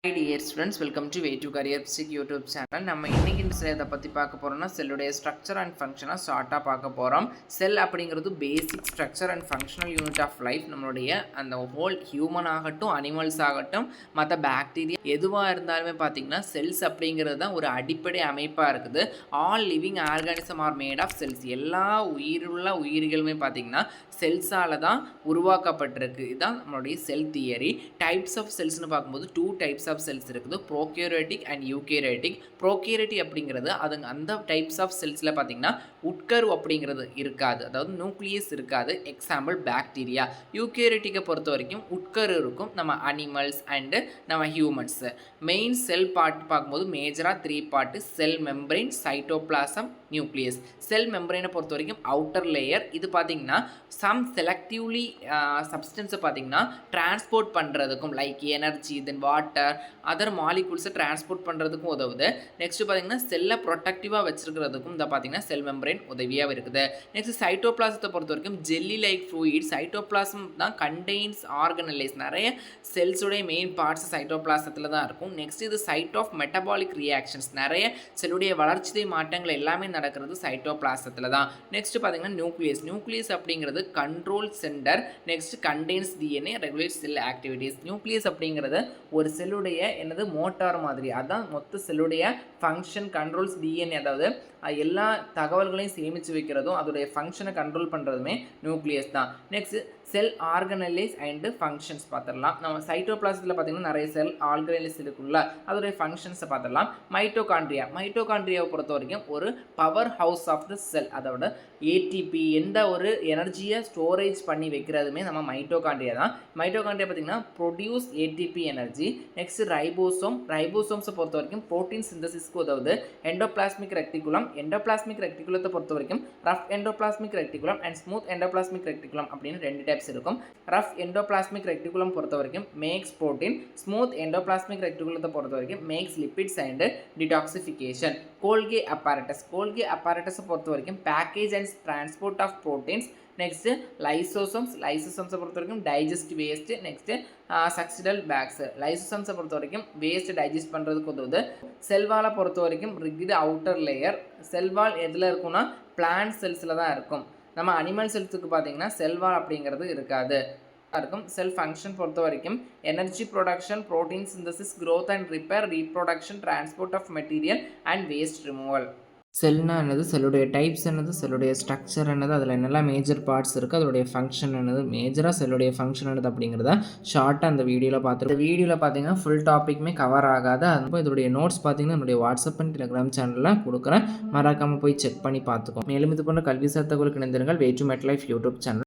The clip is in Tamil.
Hi dear students, welcome to Way to Career Physics YouTube channel. நம்ம இன்னைக்கு இந்த இதை பற்றி பார்க்க போகிறோம்னா செல்லுடைய ஸ்ட்ரக்சர் அண்ட் ஃபங்க்ஷனாக ஷார்ட்டாக பார்க்க போகிறோம். செல் அப்படிங்கிறது basic structure and functional unit of life. நம்மளுடைய அந்த ஹோல் ஹியூமன் ஆகட்டும், அனிமல்ஸ் ஆகட்டும், மற்ற பாக்டீரியா எதுவாக இருந்தாலுமே பார்த்திங்கன்னா செல்ஸ் அப்படிங்கிறது தான் ஒரு அடிப்படை அமைப்பாக இருக்குது. All living organism are made of cells. எல்லா உயிருள்ள உயிர்களுமே பார்த்திங்கன்னா செல்ஸால் தான் உருவாக்கப்பட்டிருக்கு. இதுதான் நம்மளுடைய செல் தியரி. டைப்ஸ் ஆஃப் செல்ஸ்னு பார்க்கும்போது 2 டைப்ஸ் ஆஃப் செல்ஸ் இருக்குது, ப்ரோகேரியோட்டிக் அண்ட் யூகேரியோட்டிக். ப்ரோகேரியோட்டிக் அப்படிங்கிறது அந்த டைப்ஸ் ஆஃப் செல்ஸில் பார்த்திங்கன்னா உட்கரு அப்படிங்கிறது இருக்காது, அதாவது நியூக்ளியஸ் இருக்காது. Example bacteria. யூகேரியோட்டிக்கை பொறுத்த வரைக்கும் உட்கரு இருக்கும், நம்ம அனிமல்ஸ் அண்டு நம்ம ஹியூமன்ஸு. மெயின் செல் பார்ட் பார்க்கும்போது மேஜராக 3 part: cell membrane, cytoplasm, nucleus. Cell மெம்பரைனை பொறுத்த வரைக்கும் அவுட்டர் லேயர். இது பார்த்திங்கன்னா சம் செலக்டிவ்லி சப்ஸ்டன்ஸை பார்த்திங்கன்னா டிரான்ஸ்போர்ட் பண்ணுறதுக்கும், like energy, then water, other மாலிகூல்ஸை டிரான்ஸ்போர்ட் பண்ணுறதுக்கும் உதவுது. நெக்ஸ்ட் பார்த்திங்கன்னா செல்லை ப்ரொடக்டிவாக வச்சுருக்கிறதுக்கும் இந்த பார்த்திங்கன்னா செல் மெம்பரைன் உதவியாக இருக்குது. நெக்ஸ்ட் சைட்டோபிளாசத்தை பொறுத்த வரைக்கும் ஜெல்லி லைக் ஃப்ளூயிட். சைட்டோபிளாசம் தான் கண்டெய்ன்ஸ் ஆர்கனலைஸ். நிறைய செல்ஸுடைய மெயின் பார்ட்ஸ் சைட்டோபிளாசத்தில் தான் இருக்கும். நெக்ஸ்ட் இது சைட் ஆஃப் மெட்டபாலிக் ரியாக்ஷன்ஸ். நிறைய செல்லுடைய வளர்ச்சி மாற்றங்கள் எல்லாமே நடக்கிறது சைட்டோபிளாசத்தில் தான். நெக்ஸ்ட் பார்த்திங்கன்னா நியூக்ளியஸ். நியூக்ளியஸ் அப்படிங்கிறது control centre. Next contains DNA, regulate cell activities. Nucleus அப்படிங்கிறது ஒரு செல்லுடைய என்னது மோட்டார் மாதிரி. அதுதான் மொத்த செல்லுடைய ஃபங்க்ஷன். கண்ட்ரோல்ஸ் டிஎன்ஏ, அதாவது எல்லா தகவல்களையும் சேமித்து வைக்கிறதும் அதோடைய ஃபங்க்ஷனை கண்ட்ரோல் பண்ணுறதுமே நியூக்ளியஸ் தான். நெக்ஸ்ட் செல் ஆர்கனலைஸ் அண்டு ஃபங்க்ஷன்ஸ் பார்த்துடலாம். நம்ம சைட்டோபிளாசத்தில் பார்த்திங்கன்னா நிறைய செல் ஆர்கனைஸ் இருக்குல்ல, அதோடைய ஃபங்க்ஷன்ஸை பார்த்துடலாம். மைட்டோகாண்ட்ரியா. மைட்டோகாண்ட்ரியாவை பொறுத்த வரைக்கும் ஒரு பவர் ஹவுஸ் ஆஃப் த செல். அதோட ஏடிபி, எந்த ஒரு எனர்ஜியை ஸ்டோரேஜ் பண்ணி வைக்கிறதுமே நம்ம மைட்டோகாண்ட்ரியா தான். மைட்டோகாண்ட்ரியா பார்த்திங்கன்னா produce ATP energy. Next ribosome. ரைபோசோம்ஸை பொறுத்த வரைக்கும் ப்ரோட்டீன் சிந்தசிஸ்க்கு உதவுது. Endoplasmic reticulum. எண்டோபிளாஸ்மிக் ரெக்டிகுலத்தை பொறுத்த வரைக்கும் rough endoplasmic reticulum and smooth endoplasmic reticulum அப்படின்னு 2 டைப்ஸ் இருக்கும். ரஃப் எண்டோபிளாஸ்மிக் ரெக்டிகுலம் பொறுத்த வரைக்கும் மேக்ஸ் புரோட்டீன். ஸ்மூத் எண்டோபிளாஸ்மிக் ரெக்டிகுலத்தை பொறுத்த வரைக்கும் makes lipids and detoxification. Golgi apparatus. Golgi அப்பாரட்டஸை பொறுத்த வரைக்கும் package and transport of proteins. Next lysosomes. லைசோசோம்ஸை பொறுத்த வரைக்கும் டைஜஸ்ட் வேஸ்ட். நெக்ஸ்ட்டு சக்சிடல் பேக்ஸ். லைசோசோம்ஸை பொறுத்த வரைக்கும் வேஸ்ட் டைஜஸ்ட் பண்ணுறதுக்கு உதவுது. செல்வாலை பொறுத்த வரைக்கும் ரிகிட் அவுட்டர் லேயர். செல்வால் எதில் இருக்குன்னா பிளான்ட் செல்ஸில் தான் இருக்கும். நம்ம அனிமல் செல்ஸுக்கு பார்த்திங்கன்னா செல்வால் அப்படிங்கிறது இருக்காது இருக்கும். செல் ஃபங்க்ஷன் பொறுத்த வரைக்கும் energy production, protein synthesis, growth and repair, reproduction, transport of material and waste removal. செல்னா என்னது, செல்லுடைய டைப்ஸ் என்னது, செல்லுடைய ஸ்ட்ரக்சர் என்னது, அதில் என்னெல்லாம் மேஜர் பார்ட்ஸ் இருக்குது, அதோடைய ஃபங்க்ஷன் என்னது, மேஜராக செல்லுடைய ஃபங்க்ஷன் என்னது அப்படிங்கிறத ஷார்ட்டாக அந்த வீடியோவில் பார்த்துருக்கோம். இந்த வீடியோவில் பார்த்தீங்கன்னா ஃபுல் டாப்பிக்குமே கவர் ஆகாது. அதுபோல் இதோடைய நோட்ஸ் பார்த்தீங்கன்னா என்னுடைய வாட்ஸ்அப் அண்ட் டெலிகிராம் சேனலில் கொடுக்குறேன், மறக்காமல் போய் செக் பண்ணி பார்த்துக்கோம். மேலும் இது போன்ற கல்வி சார்ந்த தகவலுக்கு இணைந்திருங்கள். வே டு மெட் லைஃப் யூடியூப் சேனல்.